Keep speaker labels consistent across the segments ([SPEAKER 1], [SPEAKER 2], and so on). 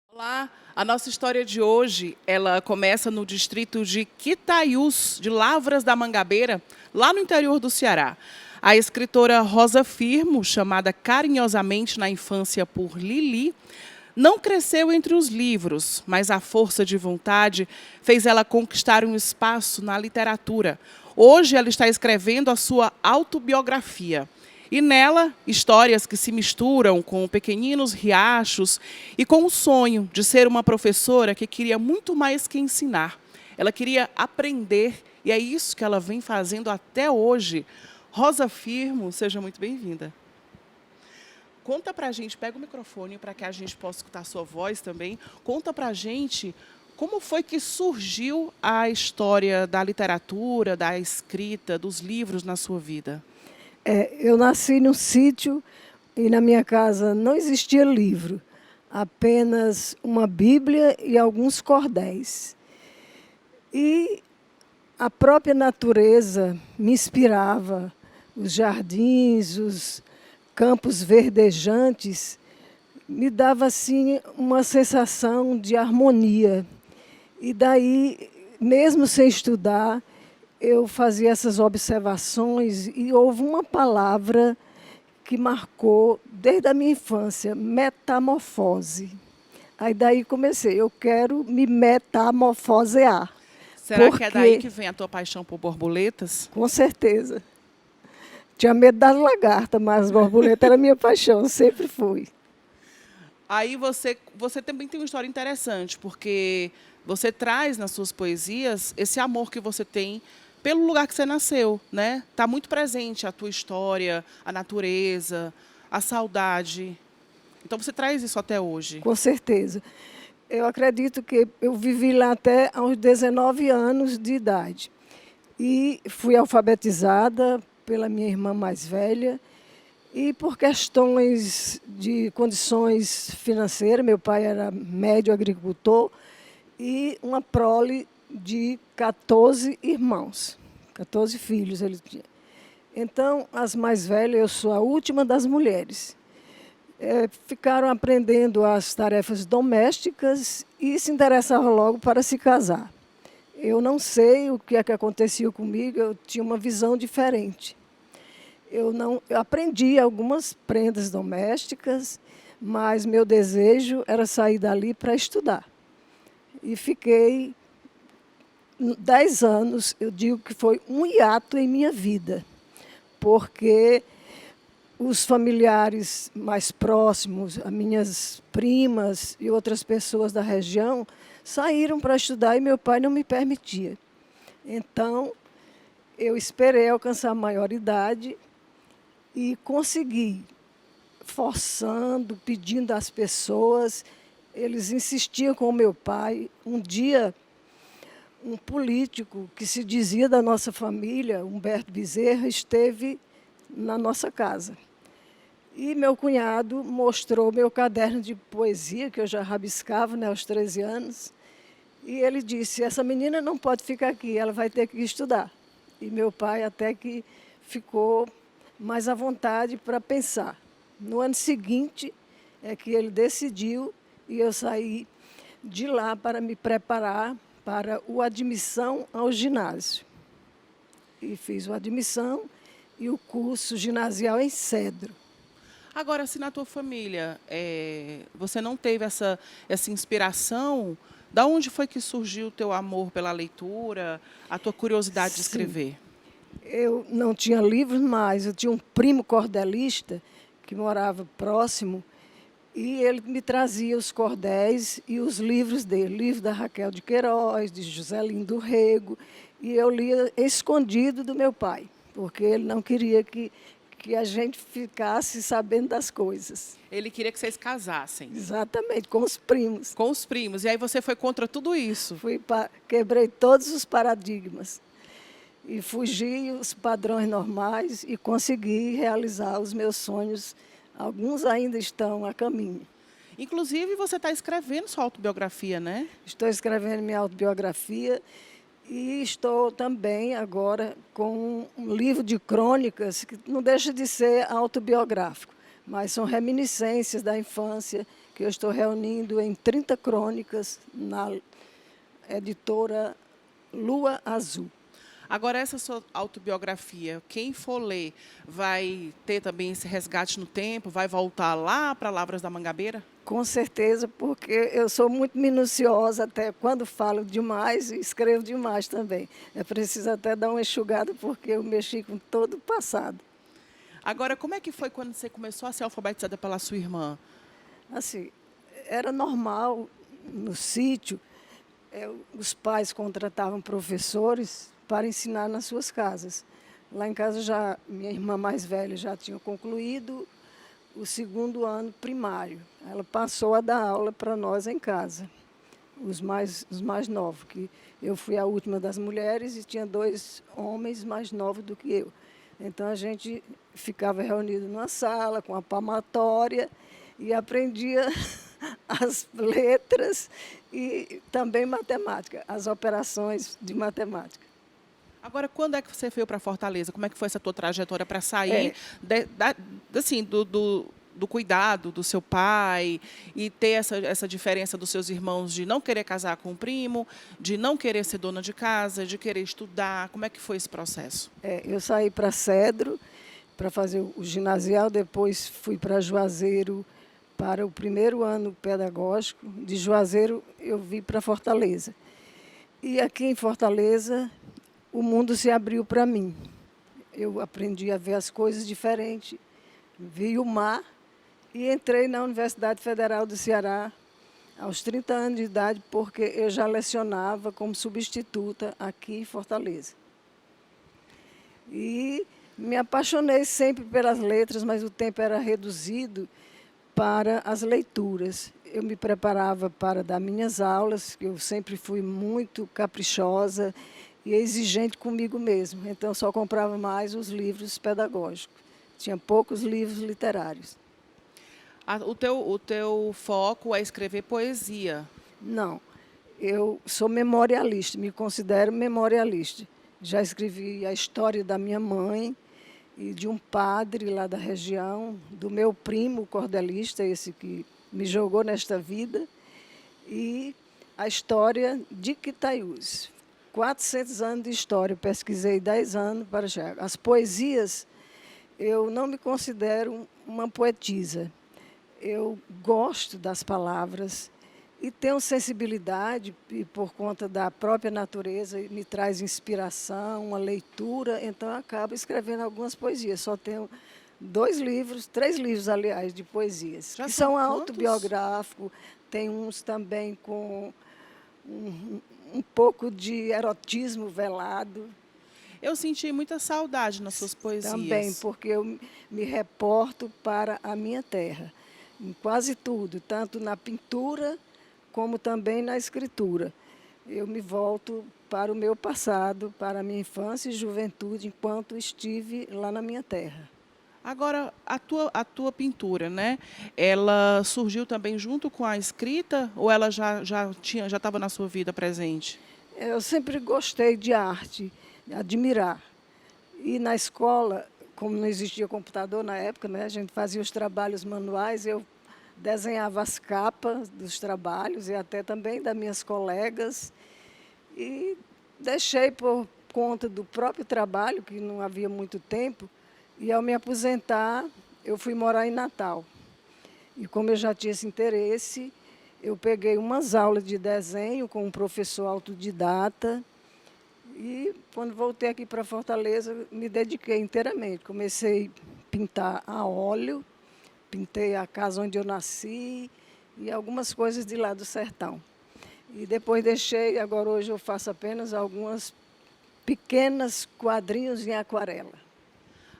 [SPEAKER 1] Olá, a nossa história de hoje, ela começa no distrito de Quitaiús, de Lavras da Mangabeira, lá no interior do Ceará. A escritora Rosa Firmo, chamada carinhosamente na infância por Lili, não cresceu entre os livros, mas a força de vontade fez ela conquistar um espaço na literatura. Hoje ela está escrevendo a sua autobiografia. E nela, histórias que se misturam com pequeninos riachos e com o sonho de ser uma professora que queria muito mais que ensinar. Ela queria aprender e é isso que ela vem fazendo até hoje. Rosa Firmo, seja muito bem-vinda. Conta pra gente, pega o microfone para que a gente possa escutar a sua voz também. Conta pra gente como foi que surgiu a história da literatura, da escrita, dos livros na sua vida.
[SPEAKER 2] Eu nasci num sítio e na minha casa não existia livro, apenas uma Bíblia e alguns cordéis. E a própria natureza me inspirava, os jardins, os campos verdejantes, me dava assim uma sensação de harmonia. E daí, mesmo sem estudar, eu fazia essas observações e houve uma palavra que marcou desde a minha infância, metamorfose. Aí daí comecei, eu quero me metamorfosear.
[SPEAKER 1] Será que é daí que vem a tua paixão por borboletas?
[SPEAKER 2] Com certeza. Tinha medo das lagartas, mas as borboletas era minha paixão, sempre fui.
[SPEAKER 1] Aí você também tem uma história interessante, porque você traz nas suas poesias esse amor que você tem pelo lugar que você nasceu, né? Está muito presente a tua história, a natureza, a saudade. Então você traz isso até hoje.
[SPEAKER 2] Com certeza. Eu acredito que eu vivi lá até aos 19 anos de idade. E fui alfabetizada pela minha irmã mais velha. E por questões de condições financeiras, meu pai era médio agricultor, e uma prole de 14 irmãos, 14 filhos ele tinha. Então, as mais velhas, eu sou a última das mulheres. Ficaram aprendendo as tarefas domésticas e se interessavam logo para se casar. Eu não sei o que é que acontecia comigo, eu tinha uma visão diferente. Eu aprendi algumas prendas domésticas, mas meu desejo era sair dali para estudar. E fiquei 10 anos, eu digo que foi um hiato em minha vida, porque os familiares mais próximos, as minhas primas e outras pessoas da região, saíram para estudar e meu pai não me permitia. Então, eu esperei alcançar a maioridade e consegui, forçando, pedindo às pessoas. Eles insistiam com o meu pai. Um dia, um político que se dizia da nossa família, Humberto Bezerra, esteve na nossa casa. E meu cunhado mostrou meu caderno de poesia, que eu já rabiscava, né, aos 13 anos, e ele disse, essa menina não pode ficar aqui, ela vai ter que estudar. E meu pai até que ficou mais à vontade para pensar. No ano seguinte é que ele decidiu e eu saí de lá para me preparar para a admissão ao ginásio. E fiz a admissão e o curso ginasial em Cedro.
[SPEAKER 1] Agora, se na tua família você não teve essa inspiração, da onde foi que surgiu o teu amor pela leitura, a tua curiosidade de escrever?
[SPEAKER 2] Eu não tinha livros, mas eu tinha um primo cordelista que morava próximo e ele me trazia os cordéis e os livros dele, livro da Raquel de Queiroz, de Joselino do Rego, e eu lia escondido do meu pai, porque ele não queria que a gente ficasse sabendo das coisas.
[SPEAKER 1] Ele queria que vocês casassem.
[SPEAKER 2] Exatamente, com os primos.
[SPEAKER 1] Com os primos. E aí você foi contra tudo isso?
[SPEAKER 2] Quebrei todos os paradigmas. E fugi os padrões normais e consegui realizar os meus sonhos. Alguns ainda estão a caminho.
[SPEAKER 1] Inclusive, você está escrevendo sua autobiografia, né?
[SPEAKER 2] Estou escrevendo minha autobiografia E estou também agora com um livro de crônicas que não deixa de ser autobiográfico, mas são reminiscências da infância que eu estou reunindo em 30 crônicas na editora Lua Azul.
[SPEAKER 1] Agora, essa sua autobiografia, quem for ler, vai ter também esse resgate no tempo? Vai voltar lá para Lavras da Mangabeira?
[SPEAKER 2] Com certeza, porque eu sou muito minuciosa, até quando falo demais e escrevo demais também. É preciso até dar uma enxugada, porque eu mexi com todo o passado.
[SPEAKER 1] Agora, como é que foi quando você começou a ser alfabetizada pela sua irmã?
[SPEAKER 2] Assim, era normal no sítio, os pais contratavam professores para ensinar nas suas casas. Lá em casa, já minha irmã mais velha já tinha concluído o segundo ano primário. Ela passou a dar aula para nós em casa, os mais novos, que eu fui a última das mulheres e tinha 2 homens mais novos do que eu. Então a gente ficava reunido numa sala com a palmatória e aprendia as letras e também matemática, as operações de matemática.
[SPEAKER 1] Agora, quando é que você veio para Fortaleza? Como é que foi essa tua trajetória para sair
[SPEAKER 2] É,
[SPEAKER 1] assim, do cuidado do seu pai e ter essa diferença dos seus irmãos de não querer casar com o primo, de não querer ser dona de casa, de querer estudar? Como é que foi esse processo?
[SPEAKER 2] eu saí para Cedro para fazer o ginasial, depois fui para Juazeiro para o primeiro ano pedagógico. De Juazeiro eu vim para Fortaleza. E aqui em Fortaleza o mundo se abriu para mim. Eu aprendi a ver as coisas diferentes, vi o mar e entrei na Universidade Federal do Ceará aos 30 anos de idade, porque eu já lecionava como substituta aqui em Fortaleza. E me apaixonei sempre pelas letras, mas o tempo era reduzido para as leituras. Eu me preparava para dar minhas aulas, que eu sempre fui muito caprichosa e exigente comigo mesma. Então, só comprava mais os livros pedagógicos. Tinha poucos livros literários.
[SPEAKER 1] O teu foco é escrever poesia.
[SPEAKER 2] Não, eu sou memorialista, me considero memorialista. Já escrevi a história da minha mãe e de um padre lá da região, do meu primo cordelista, esse que me jogou nesta vida, e a história de Quitaiús. 400 anos de história, pesquisei 10 anos para chegar. As poesias, eu não me considero uma poetisa. Eu gosto das palavras e tenho sensibilidade, e por conta da própria natureza, me traz inspiração, uma leitura, então eu acabo escrevendo algumas poesias. Só tenho 2 livros, 3 livros, aliás, de poesias,
[SPEAKER 1] Já
[SPEAKER 2] que
[SPEAKER 1] são
[SPEAKER 2] são
[SPEAKER 1] quantos?
[SPEAKER 2] autobiográficos, tem uns também com um pouco de erotismo velado,
[SPEAKER 1] Eu senti muita saudade nas suas
[SPEAKER 2] também,
[SPEAKER 1] poesias.
[SPEAKER 2] porque eu me reporto para a minha terra, em quase tudo, tanto na pintura como também na escritura. Eu me volto para o meu passado, para a minha infância e juventude, enquanto estive lá na minha terra.
[SPEAKER 1] Agora, a tua pintura, né? Ela surgiu também junto com a escrita ou ela já estava na sua vida presente?
[SPEAKER 2] Eu sempre gostei de arte, de admirar. E na escola, como não existia computador na época, né, a gente fazia os trabalhos manuais, eu desenhava as capas dos trabalhos e até também das minhas colegas. E deixei por conta do próprio trabalho, que não havia muito tempo, e ao me aposentar, eu fui morar em Natal. E como eu já tinha esse interesse, eu peguei umas aulas de desenho com um professor autodidata. E quando voltei aqui para Fortaleza, me dediquei inteiramente. Comecei a pintar a óleo, pintei a casa onde eu nasci e algumas coisas de lá do sertão. E depois deixei, agora hoje eu faço apenas algumas pequenas quadrinhos em aquarela.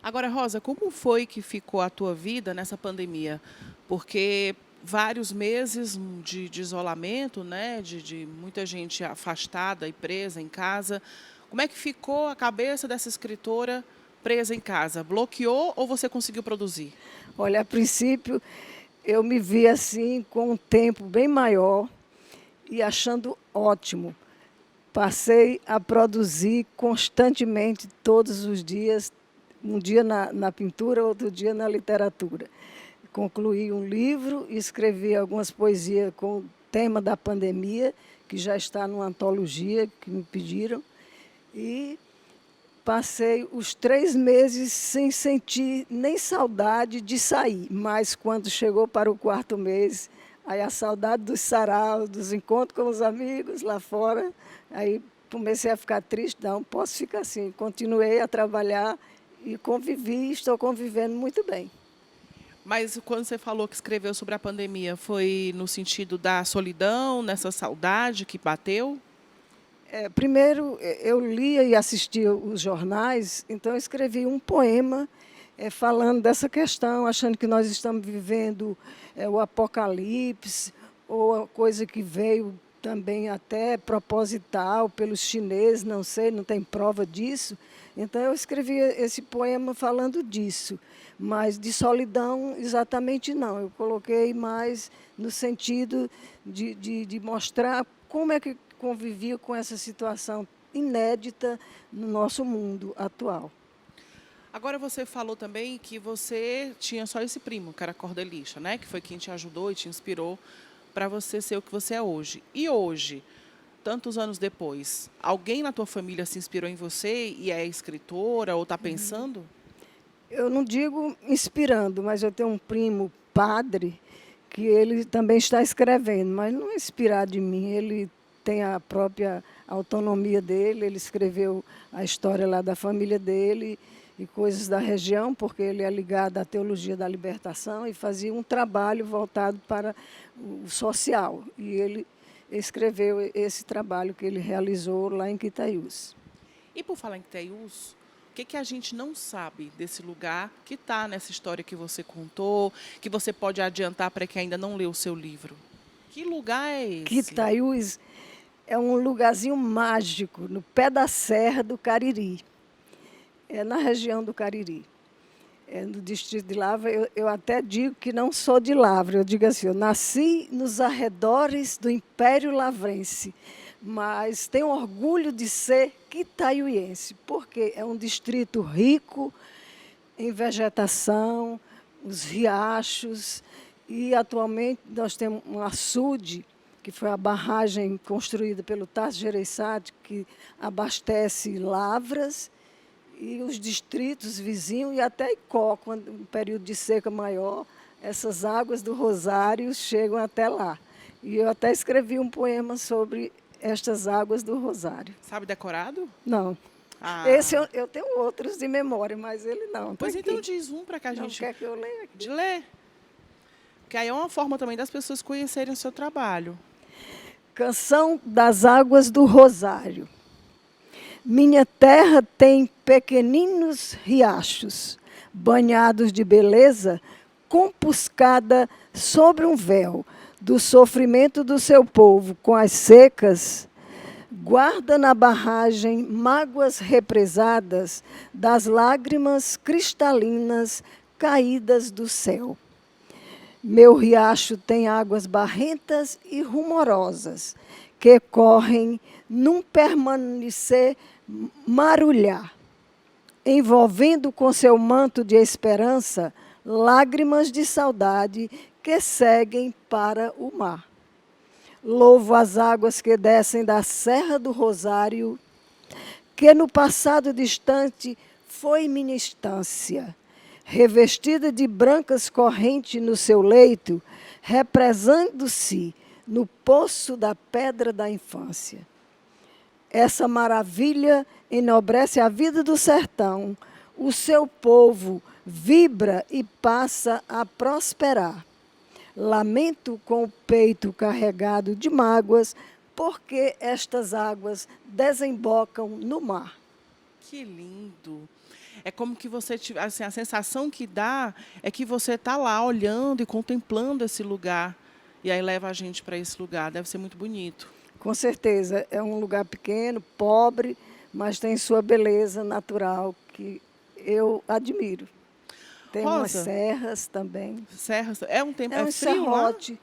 [SPEAKER 1] Agora, Rosa, como foi que ficou a tua vida nessa pandemia? Porque vários meses de isolamento, né? De muita gente afastada e presa em casa. Como é que ficou a cabeça dessa escritora presa em casa? Bloqueou ou você conseguiu produzir?
[SPEAKER 2] Olha, a princípio eu me vi assim com um tempo bem maior e achando ótimo. Passei a produzir constantemente, todos os dias, um dia na pintura, outro dia na literatura. Concluí um livro, escrevi algumas poesias com o tema da pandemia, que já está numa antologia que me pediram, e passei os 3 meses sem sentir nem saudade de sair, mas quando chegou para o 4º mês, aí a saudade dos saraus, dos encontros com os amigos lá fora, aí comecei a ficar triste, não posso ficar assim. Continuei a trabalhar e convivi, estou convivendo muito bem.
[SPEAKER 1] Mas quando você falou que escreveu sobre a pandemia, foi no sentido da solidão, nessa saudade que bateu?
[SPEAKER 2] Primeiro, eu lia e assistia os jornais, então eu escrevi um poema falando dessa questão, achando que nós estamos vivendo o apocalipse, ou a coisa que veio também até proposital pelos chineses, não sei, não tem prova disso. Então eu escrevi esse poema falando disso, mas de solidão exatamente não. Eu coloquei mais no sentido de mostrar como é que convivia com essa situação inédita no nosso mundo atual.
[SPEAKER 1] Agora você falou também que você tinha só esse primo, que era Cordelista, né? Que foi quem te ajudou e te inspirou para você ser o que você é hoje. E hoje, tantos anos depois, alguém na tua família se inspirou em você e é escritora ou está pensando?
[SPEAKER 2] Eu não digo inspirando, mas eu tenho um primo padre que ele também está escrevendo, mas não é inspirado de mim. Ele tem a própria autonomia dele, ele escreveu a história lá da família dele e coisas da região, porque ele é ligado à teologia da libertação e fazia um trabalho voltado para o social. E ele escreveu esse trabalho que ele realizou lá em Quitaiús.
[SPEAKER 1] E por falar em Quitaiús, o que a gente não sabe desse lugar que está nessa história que você contou, que você pode adiantar para quem ainda não leu o seu livro? Que lugar é esse?
[SPEAKER 2] Quitaiús é um lugarzinho mágico, no pé da Serra do Cariri. É na região do Cariri. É no distrito de Lavra. Eu até digo que não sou de Lavra. Eu digo assim, eu nasci nos arredores do Império Lavrense, mas tenho orgulho de ser quitaiuense, porque é um distrito rico em vegetação, os riachos, e atualmente nós temos um açude, que foi a barragem construída pelo Tasso Gereissati, que abastece Lavras e os distritos vizinhos, e até Icó, quando um período de seca maior, essas águas do Rosário chegam até lá. E eu até escrevi um poema sobre estas águas do Rosário.
[SPEAKER 1] Sabe decorado?
[SPEAKER 2] Não.
[SPEAKER 1] Ah.
[SPEAKER 2] Esse eu tenho outros de memória, mas ele não.
[SPEAKER 1] Pois
[SPEAKER 2] tá
[SPEAKER 1] então
[SPEAKER 2] aqui.
[SPEAKER 1] diz um para que a
[SPEAKER 2] Não
[SPEAKER 1] gente...
[SPEAKER 2] quer que eu leia aqui?
[SPEAKER 1] De ler. Que aí é uma forma também das pessoas conhecerem o seu trabalho.
[SPEAKER 2] Canção das Águas do Rosário. Minha terra tem pequeninos riachos, banhados de beleza, compuscada sobre um véu do sofrimento do seu povo com as secas, guarda na barragem mágoas represadas das lágrimas cristalinas caídas do céu. Meu riacho tem águas barrentas e rumorosas, que correm num permanecer marulhar, envolvendo com seu manto de esperança lágrimas de saudade que seguem para o mar. Louvo as águas que descem da Serra do Rosário, que no passado distante foi minha estância, revestida de brancas correntes no seu leito, represando-se no poço da pedra da infância. Essa maravilha enobrece a vida do sertão, o seu povo vibra e passa a prosperar. Lamento com o peito carregado de mágoas, porque estas águas desembocam no mar.
[SPEAKER 1] Que lindo! É como que você, assim, a sensação que dá é que você está lá olhando e contemplando esse lugar. E aí leva a gente para esse lugar. Deve ser muito bonito.
[SPEAKER 2] Com certeza, é um lugar pequeno, pobre, mas tem sua beleza natural que eu admiro. Tem
[SPEAKER 1] Rosa,
[SPEAKER 2] umas serras também.
[SPEAKER 1] Serras, é um tempo,
[SPEAKER 2] É um
[SPEAKER 1] frio lá?
[SPEAKER 2] serrote.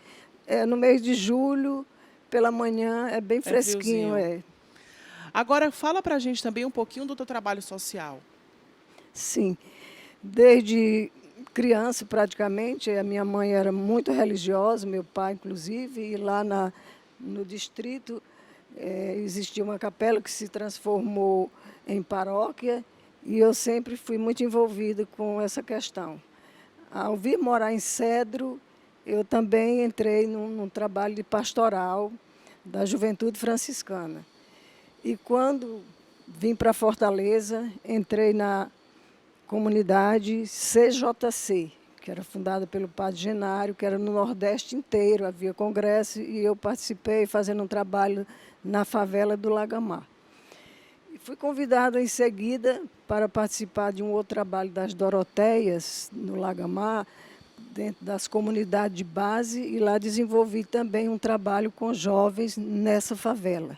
[SPEAKER 2] No mês de julho, pela manhã, é bem fresquinho.
[SPEAKER 1] friozinho. Agora, fala para a gente também um pouquinho do teu trabalho social.
[SPEAKER 2] Sim, desde criança, praticamente, a minha mãe era muito religiosa, meu pai, inclusive, e lá no distrito existia uma capela que se transformou em paróquia e eu sempre fui muito envolvida com essa questão. Ao vir morar em Cedro, eu também entrei num trabalho de pastoral da Juventude Franciscana. E quando vim para Fortaleza, entrei na comunidade CJC, que era fundada pelo Padre Genário, que era no Nordeste inteiro, havia congresso, e eu participei fazendo um trabalho na favela do Lagamar. E fui convidada em seguida para participar de um outro trabalho das Doroteias, no Lagamar, dentro das comunidades de base, e lá desenvolvi também um trabalho com jovens nessa favela.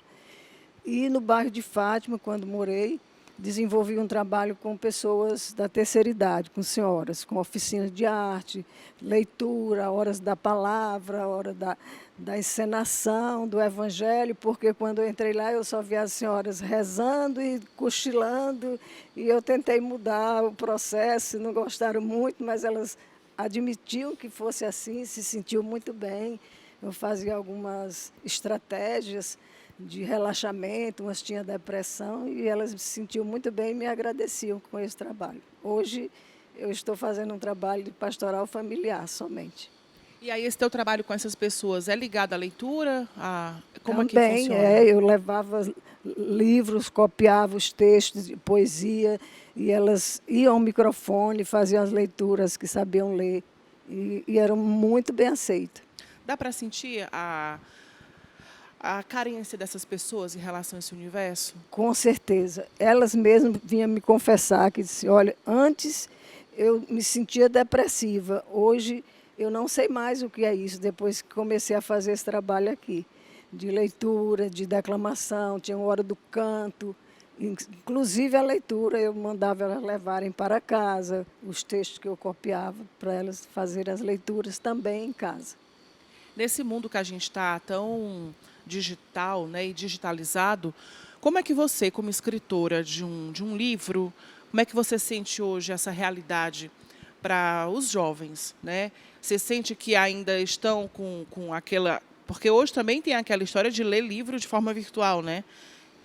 [SPEAKER 2] E no bairro de Fátima, quando morei, desenvolvi um trabalho com pessoas da terceira idade, com senhoras, com oficinas de arte, leitura, horas da palavra, hora da encenação, do evangelho, porque quando eu entrei lá eu só via as senhoras rezando e cochilando, e eu tentei mudar o processo, não gostaram muito, mas elas admitiam que fosse assim, se sentiu muito bem. Eu fazia algumas estratégias de relaxamento, umas tinham depressão, e elas se sentiam muito bem e me agradeciam com esse trabalho. Hoje eu estou fazendo um trabalho de pastoral familiar somente.
[SPEAKER 1] E aí, esse teu trabalho com essas pessoas é ligado à leitura? Como é que
[SPEAKER 2] Também,
[SPEAKER 1] funciona?
[SPEAKER 2] eu levava livros, copiava os textos de poesia, e elas iam ao microfone, faziam as leituras que sabiam ler, e eram muito bem aceitas.
[SPEAKER 1] Dá para sentir a carência dessas pessoas em relação a esse universo?
[SPEAKER 2] Com certeza. Elas mesmas vinham me confessar que disse, olha, antes eu me sentia depressiva, hoje eu não sei mais o que é isso, depois que comecei a fazer esse trabalho aqui, de leitura, de declamação, tinha uma hora do canto, inclusive a leitura, eu mandava elas levarem para casa, os textos que eu copiava, para elas fazerem as leituras também em casa.
[SPEAKER 1] Nesse mundo que a gente está tão digital, né, e digitalizado, como é que você, como escritora de um livro, como é que você sente hoje essa realidade para os jovens, né? Você sente que ainda estão com aquela... Porque hoje também tem aquela história de ler livro de forma virtual, né?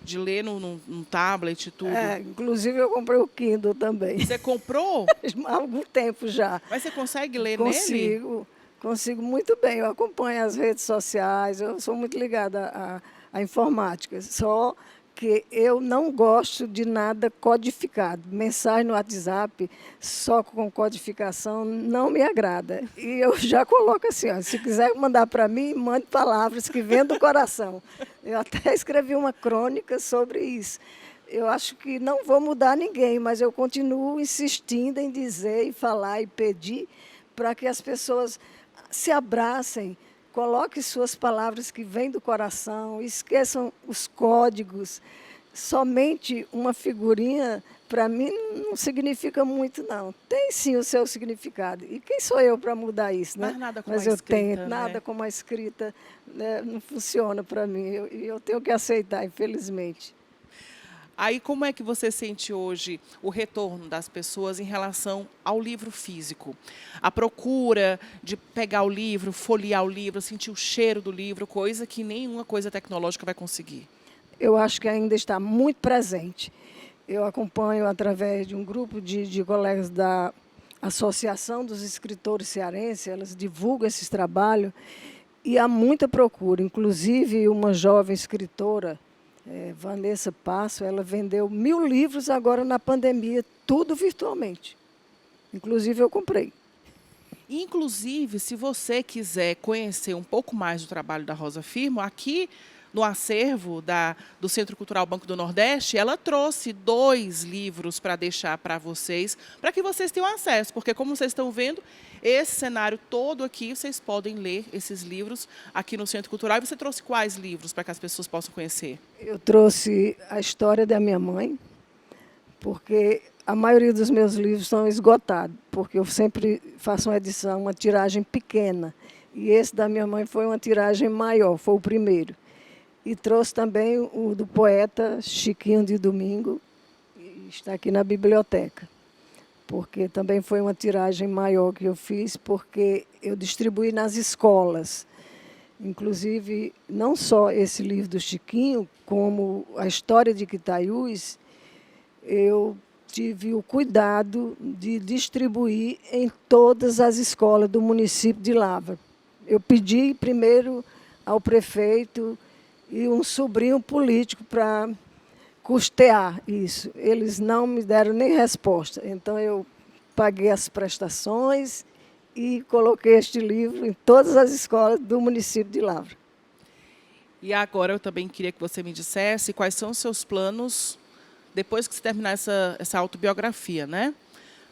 [SPEAKER 1] De ler num tablet e tudo.
[SPEAKER 2] Inclusive eu comprei o Kindle também,
[SPEAKER 1] Você comprou?
[SPEAKER 2] há algum tempo já.
[SPEAKER 1] Mas você consegue ler nele?
[SPEAKER 2] Consigo muito bem. Eu acompanho as redes sociais, eu sou muito ligada à informática. Só que eu não gosto de nada codificado. Mensagem no WhatsApp só com codificação não me agrada. E eu já coloco assim, ó, se quiser mandar para mim, mande palavras que vêm do coração. Eu até escrevi uma crônica sobre isso. Eu acho que não vou mudar ninguém, mas eu continuo insistindo em dizer e falar e pedir para que as pessoas se abracem, coloquem suas palavras que vêm do coração, esqueçam os códigos. Somente uma figurinha, para mim, não significa muito, não. Tem sim o seu significado. E quem sou eu para mudar isso, né?
[SPEAKER 1] Mas nada como
[SPEAKER 2] Mas
[SPEAKER 1] a
[SPEAKER 2] eu
[SPEAKER 1] escrita,
[SPEAKER 2] tenho,
[SPEAKER 1] né?
[SPEAKER 2] nada como a escrita, né, não funciona para mim. E eu tenho que aceitar, infelizmente.
[SPEAKER 1] Aí, como é que você sente hoje o retorno das pessoas em relação ao livro físico? A procura de pegar o livro, folhear o livro, sentir o cheiro do livro, coisa que nenhuma coisa tecnológica vai conseguir.
[SPEAKER 2] Eu acho que ainda está muito presente. Eu acompanho através de um grupo de colegas da Associação dos Escritores Cearenses, elas divulgam esses trabalhos e há muita procura. Inclusive, uma jovem escritora, Vanessa Passo, ela vendeu 1000 livros agora na pandemia, tudo virtualmente. Inclusive, eu comprei.
[SPEAKER 1] Inclusive, se você quiser conhecer um pouco mais do trabalho da Rosa Firmo, aqui no acervo do Centro Cultural Banco do Nordeste, ela trouxe 2 livros para deixar para vocês, para que vocês tenham acesso, porque como vocês estão vendo, esse cenário todo aqui, vocês podem ler esses livros aqui no Centro Cultural. E você trouxe quais livros para que as pessoas possam conhecer?
[SPEAKER 2] Eu trouxe a história da minha mãe, porque a maioria dos meus livros estão esgotados, porque eu sempre faço uma edição, uma tiragem pequena. E esse da minha mãe foi uma tiragem maior, foi o primeiro. e trouxe também o do poeta Chiquinho de Domingo, e está aqui na biblioteca, porque também foi uma tiragem maior que eu fiz, porque eu distribuí nas escolas. Inclusive, não só esse livro do Chiquinho, como a história de Quitaiús, eu tive o cuidado de distribuir em todas as escolas do município de Lavra. Eu pedi primeiro ao prefeito e um sobrinho político para custear isso. Eles não me deram nem resposta. Então, eu paguei as prestações e coloquei este livro em todas as escolas do município de Lavra.
[SPEAKER 1] E agora eu também queria que você me dissesse quais são os seus planos depois que você terminar essa autobiografia, né?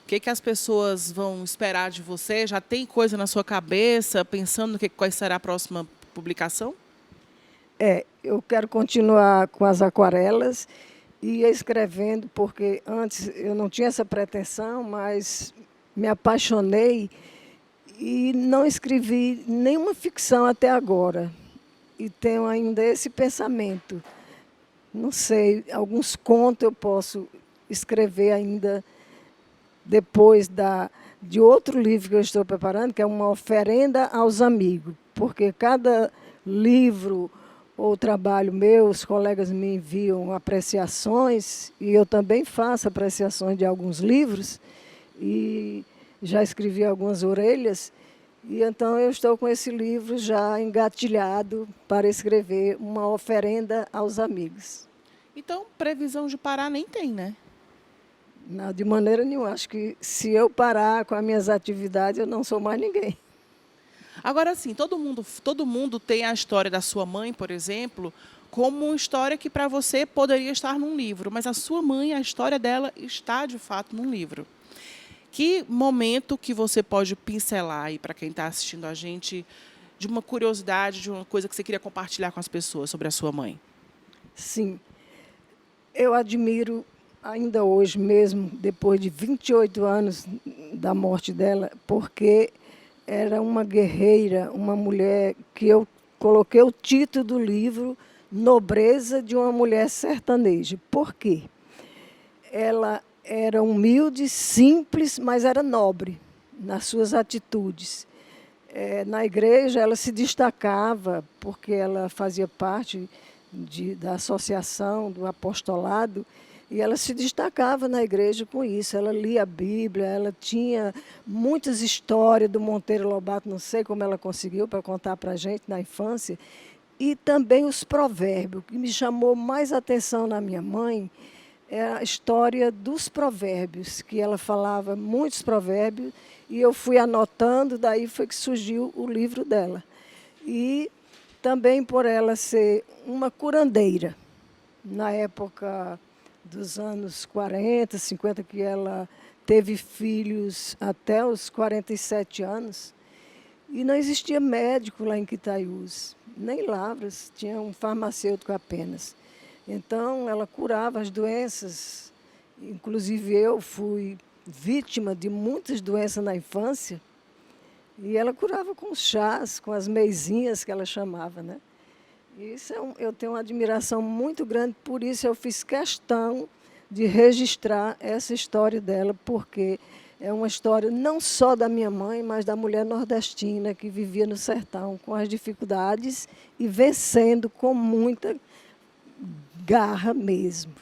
[SPEAKER 1] O que as pessoas vão esperar de você? Já tem coisa na sua cabeça, pensando no qual será a próxima publicação?
[SPEAKER 2] Eu quero continuar com as aquarelas e escrevendo, porque antes eu não tinha essa pretensão, mas me apaixonei e não escrevi nenhuma ficção até agora. E tenho ainda esse pensamento. Não sei, alguns contos eu posso escrever ainda depois de outro livro que eu estou preparando, que é uma oferenda aos amigos, porque cada livro ou trabalho meu, os colegas me enviam apreciações, e eu também faço apreciações de alguns livros, e já escrevi algumas orelhas, e então eu estou com esse livro já engatilhado para escrever uma oferenda aos amigos.
[SPEAKER 1] Então, previsão de parar nem tem, né?
[SPEAKER 2] Não, de maneira nenhuma. Acho que se eu parar com as minhas atividades, eu não sou mais ninguém.
[SPEAKER 1] Agora, sim, todo mundo tem a história da sua mãe, por exemplo, como uma história que para você poderia estar num livro, mas a sua mãe, a história dela está de fato num livro. Que momento que você pode pincelar aí para quem está assistindo a gente de uma curiosidade, de uma coisa que você queria compartilhar com as pessoas sobre a sua mãe?
[SPEAKER 2] Sim, eu admiro ainda hoje mesmo, depois de 28 anos da morte dela, porque era uma guerreira, uma mulher que eu coloquei o título do livro Nobreza de uma Mulher Sertaneja. Por quê? Ela era humilde, simples, mas era nobre nas suas atitudes. Na igreja, ela se destacava porque ela fazia parte da associação, do apostolado, e ela se destacava na igreja com isso. Ela lia a Bíblia, ela tinha muitas histórias do Monteiro Lobato, não sei como ela conseguiu para contar para a gente na infância, e também os provérbios. O que me chamou mais atenção na minha mãe é a história dos provérbios, que ela falava muitos provérbios, e eu fui anotando, daí foi que surgiu o livro dela. E também por ela ser uma curandeira. Na época dos anos 40, 50, que ela teve filhos até os 47 anos, e não existia médico lá em Quitaiús, nem Lavras, tinha um farmacêutico apenas. Então, ela curava as doenças, inclusive eu fui vítima de muitas doenças na infância, e ela curava com chás, com as meizinhas que ela chamava, né? Isso eu tenho uma admiração muito grande, por isso eu fiz questão de registrar essa história dela, porque é uma história não só da minha mãe, mas da mulher nordestina que vivia no sertão com as dificuldades e vencendo com muita garra mesmo.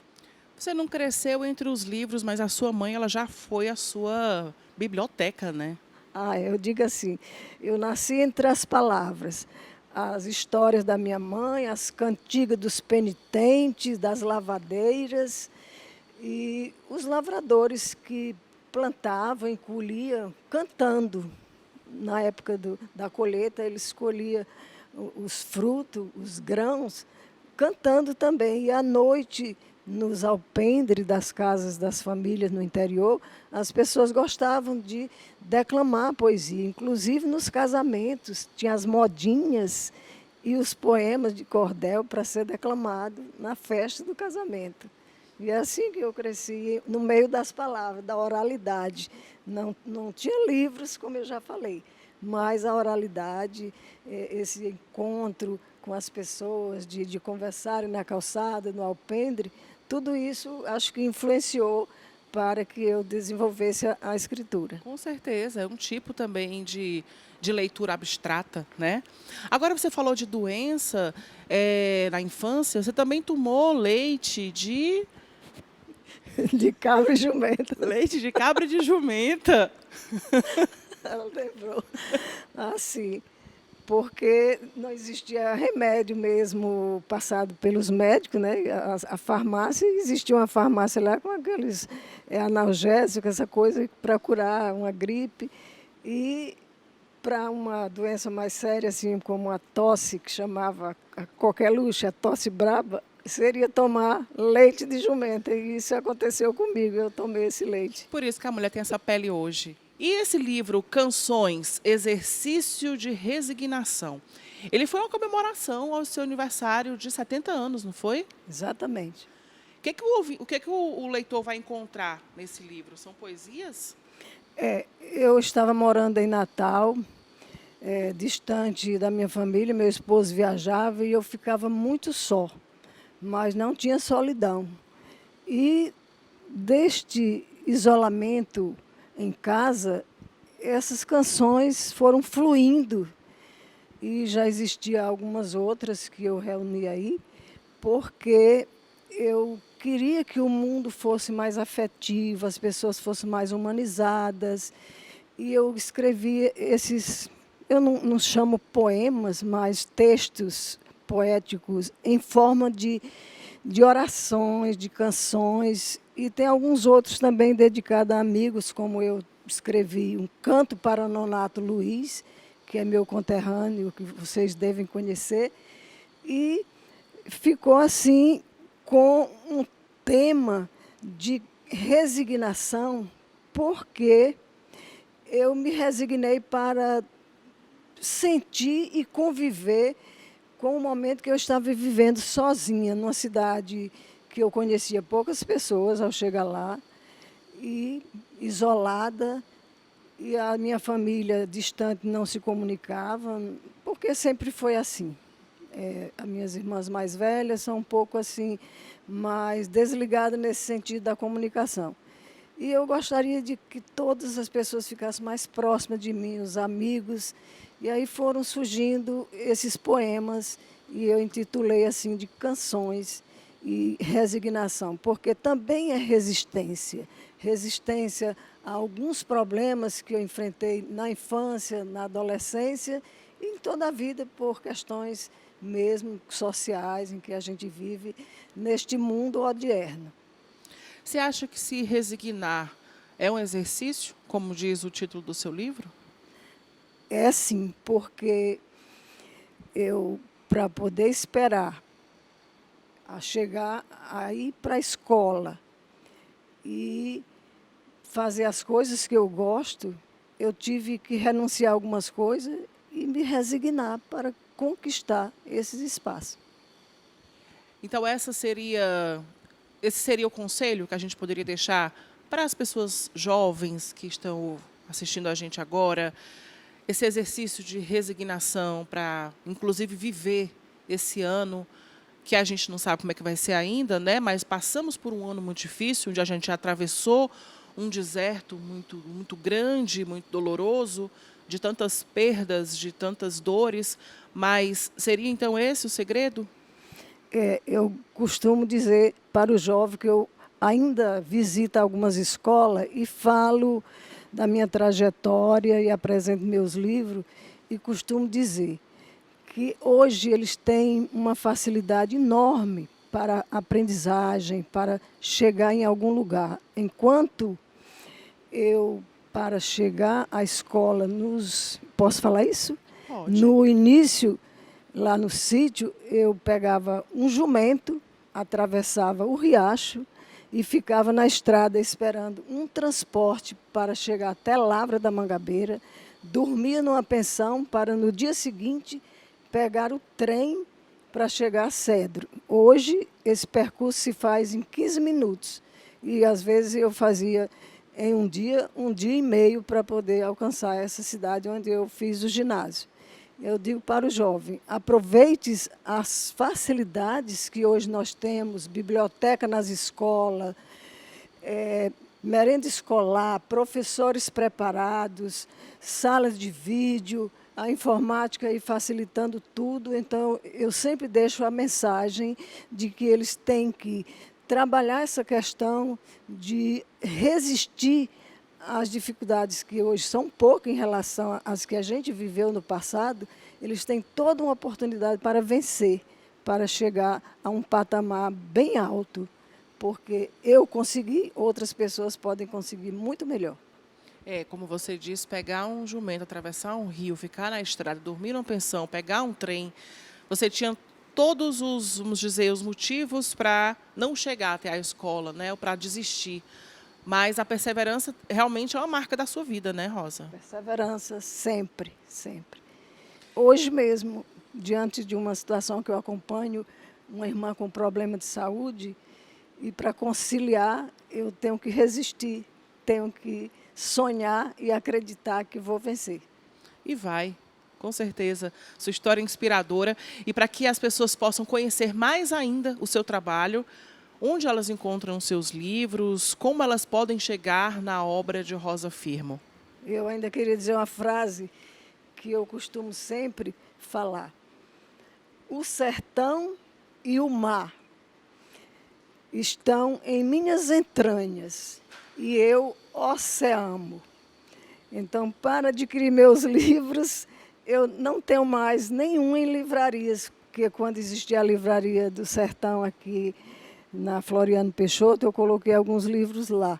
[SPEAKER 1] Você não cresceu entre os livros, mas a sua mãe ela já foi a sua biblioteca, né?
[SPEAKER 2] Eu digo assim, eu nasci entre as palavras, as histórias da minha mãe, as cantigas dos penitentes, das lavadeiras e os lavradores que plantavam e colhiam cantando. Na época da colheita, eles colhiam os frutos, os grãos, cantando também. E à noite, nos alpendres das casas das famílias no interior, as pessoas gostavam de declamar poesia, inclusive nos casamentos, tinha as modinhas e os poemas de cordel para ser declamado na festa do casamento. E é assim que eu cresci, no meio das palavras, da oralidade. Não tinha livros, como eu já falei, mas a oralidade, esse encontro com as pessoas, de conversarem na calçada, no alpendre, tudo isso acho que influenciou para que eu desenvolvesse a escritura.
[SPEAKER 1] Com certeza, é um tipo também de leitura abstrata, né? Agora você falou de doença na infância, você também tomou leite de
[SPEAKER 2] De cabra e jumenta.
[SPEAKER 1] leite de cabra e de jumenta.
[SPEAKER 2] Ela lembrou. Assim, porque não existia remédio mesmo passado pelos médicos, né? A farmácia, existia uma farmácia lá com aqueles analgésicos, essa coisa para curar uma gripe. E para uma doença mais séria, assim como a tosse, que chamava a coqueluche, a tosse braba, seria tomar leite de jumenta. E isso aconteceu comigo, eu tomei esse leite.
[SPEAKER 1] Por isso que a mulher tem essa pele hoje. E esse livro, Canções, Exercício de Resignação, ele foi uma comemoração ao seu aniversário de 70 anos, não foi?
[SPEAKER 2] Exatamente.
[SPEAKER 1] O que que o leitor vai encontrar nesse livro? São poesias?
[SPEAKER 2] Eu estava morando em Natal, distante da minha família, meu esposo viajava e eu ficava muito só, mas não tinha solidão. E deste isolamento em casa, essas canções foram fluindo e já existiam algumas outras que eu reuni aí, porque eu queria que o mundo fosse mais afetivo, as pessoas fossem mais humanizadas. E eu escrevi esses, eu não chamo poemas, mas textos poéticos em forma de orações, de canções. E tem alguns outros também dedicados a amigos, como eu escrevi um canto para Nonato Luiz, que é meu conterrâneo, que vocês devem conhecer. E ficou assim com um tema de resignação, porque eu me resignei para sentir e conviver com o momento que eu estava vivendo sozinha, numa cidade que eu conhecia poucas pessoas ao chegar lá, e isolada, e a minha família distante não se comunicava, porque sempre foi assim. As minhas irmãs mais velhas são um pouco assim, mais desligadas nesse sentido da comunicação. E eu gostaria de que todas as pessoas ficassem mais próximas de mim, os amigos. E aí foram surgindo esses poemas, e eu intitulei assim de Canções e Resignação, porque também é resistência. Resistência a alguns problemas que eu enfrentei na infância, na adolescência e em toda a vida, por questões mesmo sociais em que a gente vive neste mundo odierno.
[SPEAKER 1] Você acha que se resignar é um exercício, como diz o título do seu livro?
[SPEAKER 2] É sim, porque eu, para poder esperar a chegar a ir para a escola e fazer as coisas que eu gosto, eu tive que renunciar a algumas coisas e me resignar para conquistar esses espaços.
[SPEAKER 1] Então, esse seria o conselho que a gente poderia deixar para as pessoas jovens que estão assistindo a gente agora, esse exercício de resignação para, inclusive, viver esse ano, que a gente não sabe como é que vai ser ainda, né? Mas passamos por um ano muito difícil, onde a gente atravessou um deserto muito, muito grande, muito doloroso, de tantas perdas, de tantas dores. Mas seria, então, esse o segredo?
[SPEAKER 2] Eu costumo dizer para o jovem que eu ainda visito algumas escolas e falo da minha trajetória e apresento meus livros, e costumo dizer que hoje eles têm uma facilidade enorme para a aprendizagem, para chegar em algum lugar. Enquanto para chegar à escola, posso falar isso?
[SPEAKER 1] Pode.
[SPEAKER 2] No início, lá no sítio, eu pegava um jumento, atravessava o riacho e ficava na estrada esperando um transporte para chegar até Lavra da Mangabeira, dormia numa pensão para no dia seguinte pegar o trem para chegar a Cedro. Hoje, esse percurso se faz em 15 minutos e às vezes eu fazia em um dia e meio para poder alcançar essa cidade onde eu fiz o ginásio. Eu digo para o jovem, aproveite as facilidades que hoje nós temos, biblioteca nas escolas, merenda escolar, professores preparados, salas de vídeo, a informática aí facilitando tudo. Então, eu sempre deixo a mensagem de que eles têm que trabalhar essa questão de resistir às dificuldades que hoje são poucas em relação às que a gente viveu no passado. Eles têm toda uma oportunidade para vencer, para chegar a um patamar bem alto, porque eu consegui, outras pessoas podem conseguir muito melhor.
[SPEAKER 1] Como você disse, pegar um jumento, atravessar um rio, ficar na estrada, dormir numa pensão, pegar um trem, você tinha todos os, vamos dizer, os motivos para não chegar até a escola, né, ou para desistir. Mas a perseverança realmente é uma marca da sua vida, né, Rosa?
[SPEAKER 2] Perseverança, sempre, sempre. Hoje mesmo, diante de uma situação que eu acompanho, uma irmã com problema de saúde, e para conciliar, eu tenho que resistir, tenho que sonhar e acreditar que vou vencer.
[SPEAKER 1] E vai, com certeza. Sua história é inspiradora. E para que as pessoas possam conhecer mais ainda o seu trabalho, onde elas encontram os seus livros, como elas podem chegar na obra de Rosa Firmo?
[SPEAKER 2] Eu ainda queria dizer uma frase que eu costumo sempre falar. O sertão e o mar estão em minhas entranhas e eu os amo. Então, para adquirir meus livros, eu não tenho mais nenhum em livrarias, porque quando existia a livraria do Sertão aqui na Floriano Peixoto, eu coloquei alguns livros lá.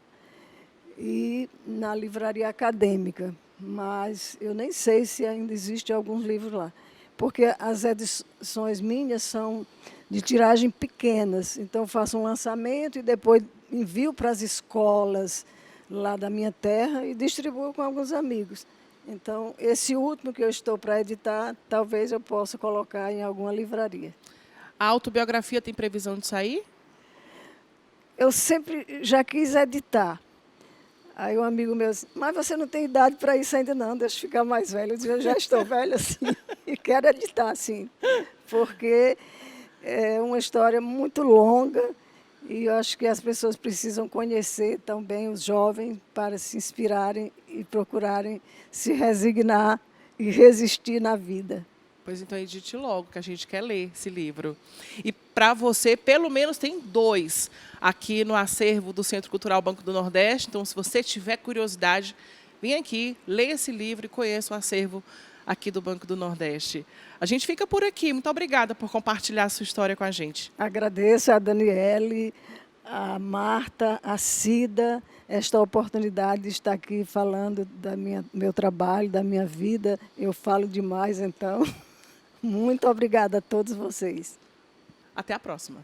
[SPEAKER 2] E na livraria acadêmica, mas eu nem sei se ainda existe alguns livros lá, porque as edições minhas são de tiragem pequenas, então eu faço um lançamento e depois envio para as escolas lá da minha terra e distribuo com alguns amigos. Então, esse último que eu estou para editar, talvez eu possa colocar em alguma livraria.
[SPEAKER 1] A autobiografia tem previsão de sair?
[SPEAKER 2] Eu sempre já quis editar. Aí um amigo meu disse, mas você não tem idade para isso ainda não, deixa eu ficar mais velho. Eu disse, eu já estou velho assim e quero editar assim, porque é uma história muito longa e eu acho que as pessoas precisam conhecer também os jovens para se inspirarem e procurarem se resignar e resistir na vida.
[SPEAKER 1] Pois então edite logo, que a gente quer ler esse livro. E para você, pelo menos tem 2 aqui no acervo do Centro Cultural Banco do Nordeste. Então, se você tiver curiosidade, vem aqui, leia esse livro e conheça o acervo aqui do Banco do Nordeste. A gente fica por aqui. Muito obrigada por compartilhar a sua história com a gente.
[SPEAKER 2] Agradeço a Daniele, a Marta, a Cida, esta oportunidade de estar aqui falando do meu trabalho, da minha vida. Eu falo demais, então... Muito obrigada a todos vocês.
[SPEAKER 1] Até a próxima.